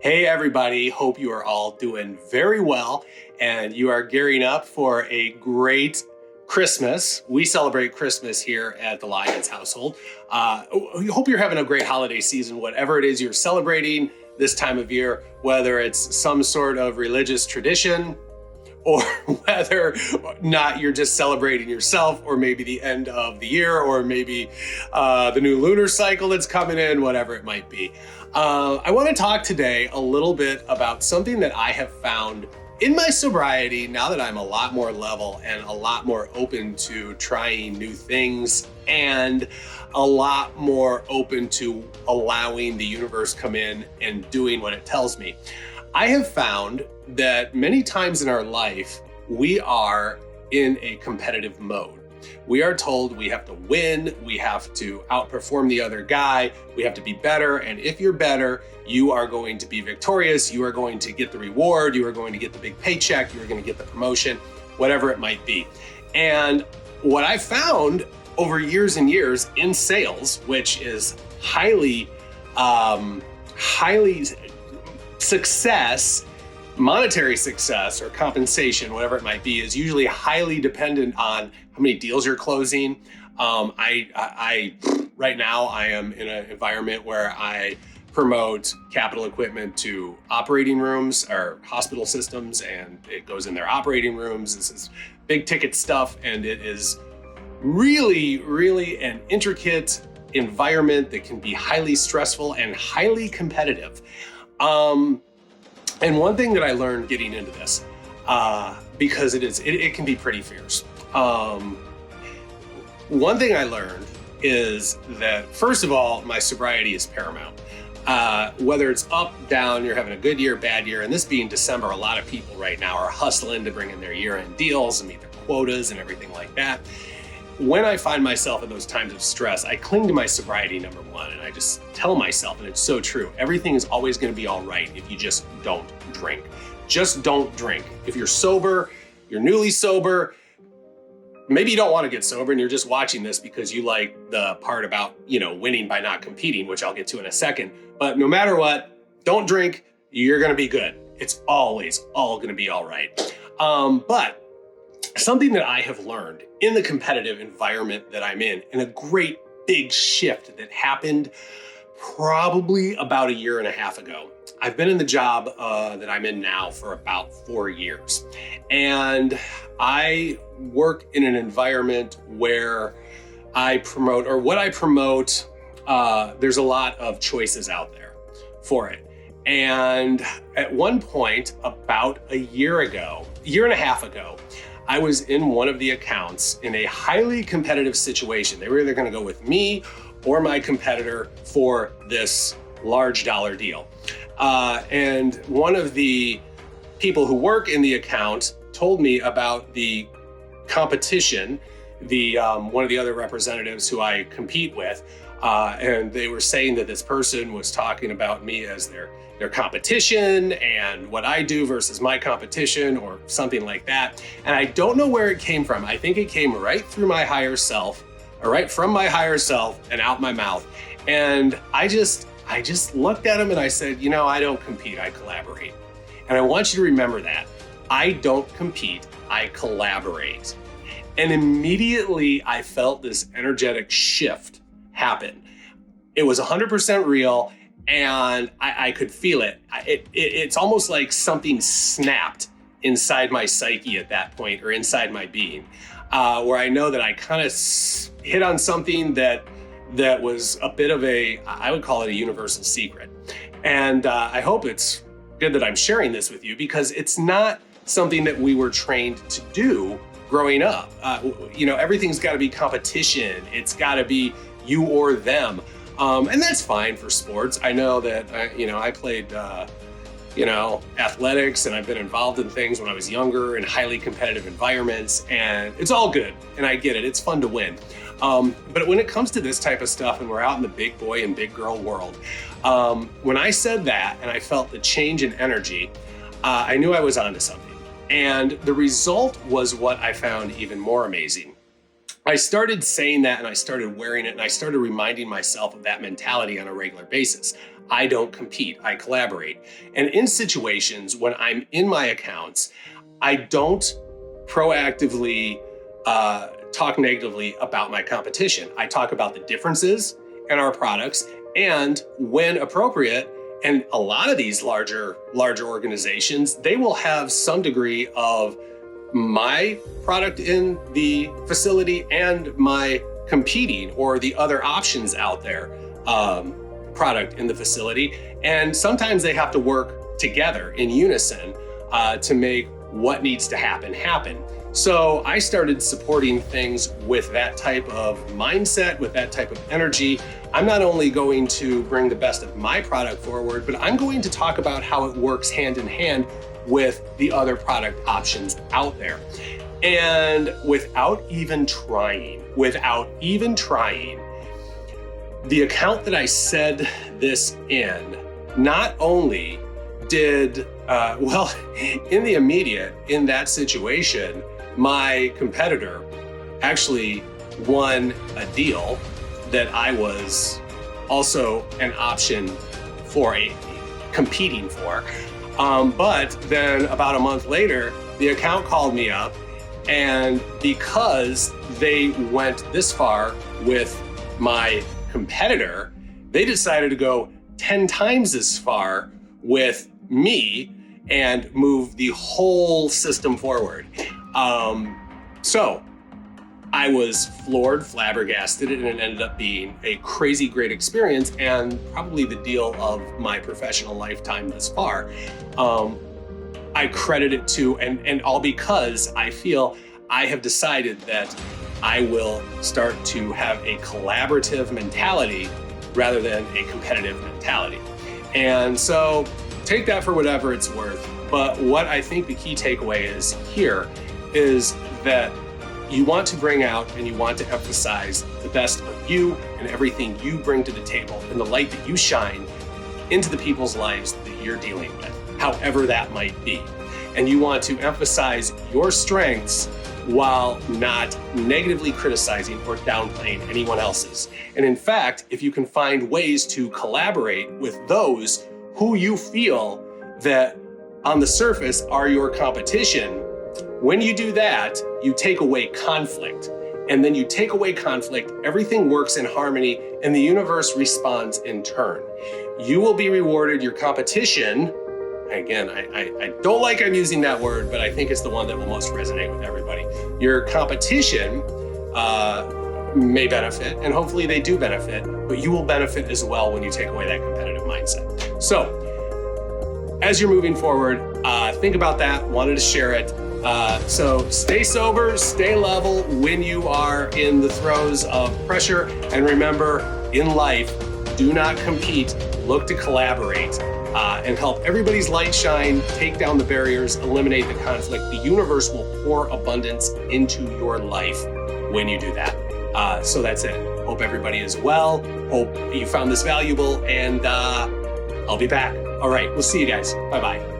Hey, everybody. Hope you are all doing very well and you are gearing up for a great Christmas. We celebrate Christmas here at the Lyons household. We hope you're having a great holiday season, whatever it is you're celebrating this time of year, whether it's some sort of religious tradition or whether or not you're just celebrating yourself, or maybe the end of the year, or maybe the new lunar cycle that's coming in, whatever it might be. I want to talk today a little bit about something that I have found in my sobriety now that I'm a lot more level and a lot more open to trying new things and a lot more open to allowing the universe come in and doing what it tells me. I have found that many times in our life, we are in a competitive mode. We are told we have to win, we have to outperform the other guy, we have to be better. And if you're better, you are going to be victorious, you are going to get the reward, you are going to get the big paycheck, you are going to get the promotion, whatever it might be. And what I found over years and years in sales, which is highly success, monetary success or compensation, whatever it might be, is usually highly dependent on how many deals you're closing. I right now I am in an environment where I promote capital equipment to operating rooms or hospital systems, and it goes in their operating rooms. This is big ticket stuff, and it is really an intricate environment that can be highly stressful and highly competitive. And one thing that I learned getting into this, because it can be pretty fierce. One thing I learned is that, first of all, my sobriety is paramount. Whether it's up, down, you're having a good year, bad year, and this being December, a lot of people right now are hustling to bring in their year-end deals and meet their quotas and everything like that. When I find myself in those times of stress, I cling to my sobriety, number one, and I just tell myself, and it's so true, everything is always going to be all right if you just don't drink. Just don't drink. If you're sober, you're newly sober, maybe you don't want to get sober and you're just watching this because you like the part about, winning by not competing, which I'll get to in a second. But no matter what, don't drink, you're going to be good. It's always all going to be all right. But something that I have learned in the competitive environment that I'm in, and a great big shift that happened probably about a year and a half ago. I've been in the job that I'm in now for about 4 years. And I work in an environment where I promote, or what I promote, there's a lot of choices out there for it. And at one point, about a year and a half ago, I was in one of the accounts in a highly competitive situation. They were either going to go with me or my competitor for this large dollar deal. And one of the people who work in the account told me about the competition, one of the other representatives who I compete with, and they were saying that this person was talking about me as their competition and what I do versus my competition or something like that. And I don't know where it came from. I think it came right through my higher self, or right from my higher self and out my mouth. And I just looked at him and I said, I don't compete, I collaborate. And I want you to remember that. I don't compete, I collaborate. And immediately I felt this energetic shift happen. It was 100% real. And I could feel it. It's almost like something snapped inside my psyche at that point, or inside my being, where I know that I kind of hit on something that was a bit of I would call it a universal secret. And I hope it's good that I'm sharing this with you, because it's not something that we were trained to do growing up. Everything's got to be competition. It's got to be you or them. And that's fine for sports. I know that, I played, athletics, and I've been involved in things when I was younger in highly competitive environments, and it's all good. And I get it. It's fun to win. But when it comes to this type of stuff, and we're out in the big boy and big girl world, when I said that and I felt the change in energy, I knew I was onto something. And the result was what I found even more amazing. I started saying that and I started wearing it and I started reminding myself of that mentality on a regular basis. I don't compete, I collaborate. And in situations when I'm in my accounts, I don't proactively talk negatively about my competition. I talk about the differences in our products, and when appropriate, and a lot of these larger organizations, they will have some degree of my product in the facility and my competing or the other options out there product in the facility. And sometimes they have to work together in unison to make what needs to happen. So I started supporting things with that type of mindset, with that type of energy. I'm not only going to bring the best of my product forward, but I'm going to talk about how it works hand in hand with the other product options out there. And without even trying, the account that I said this in, not only did, in the immediate, in that situation, my competitor actually won a deal that I was also an option for competing for. But then about a month later, the account called me up, and because they went this far with my competitor, they decided to go 10 times as far with me and move the whole system forward. So I was floored, flabbergasted, and it ended up being a crazy great experience and probably the deal of my professional lifetime thus far. I credit it to, and all because I feel I have decided that I will start to have a collaborative mentality rather than a competitive mentality. And so take that for whatever it's worth. But what I think the key takeaway is here is that you want to bring out and you want to emphasize the best of you and everything you bring to the table and the light that you shine into the people's lives that you're dealing with, however that might be. And you want to emphasize your strengths while not negatively criticizing or downplaying anyone else's. And in fact, if you can find ways to collaborate with those who you feel that on the surface are your competition, when you do that, you take away conflict. And then you take away conflict, everything works in harmony, and the universe responds in turn. You will be rewarded. Your competition, again, I don't like I'm using that word, but I think it's the one that will most resonate with everybody. Your competition may benefit, and hopefully they do benefit, but you will benefit as well when you take away that competitive mindset. So as you're moving forward, think about that, wanted to share it. So stay sober, stay level when you are in the throes of pressure. And remember, in life, do not compete, look to collaborate and help everybody's light shine, take down the barriers, eliminate the conflict. The universe will pour abundance into your life when you do that. So that's it. Hope everybody is well. Hope you found this valuable, and I'll be back. All right, we'll see you guys. Bye-bye.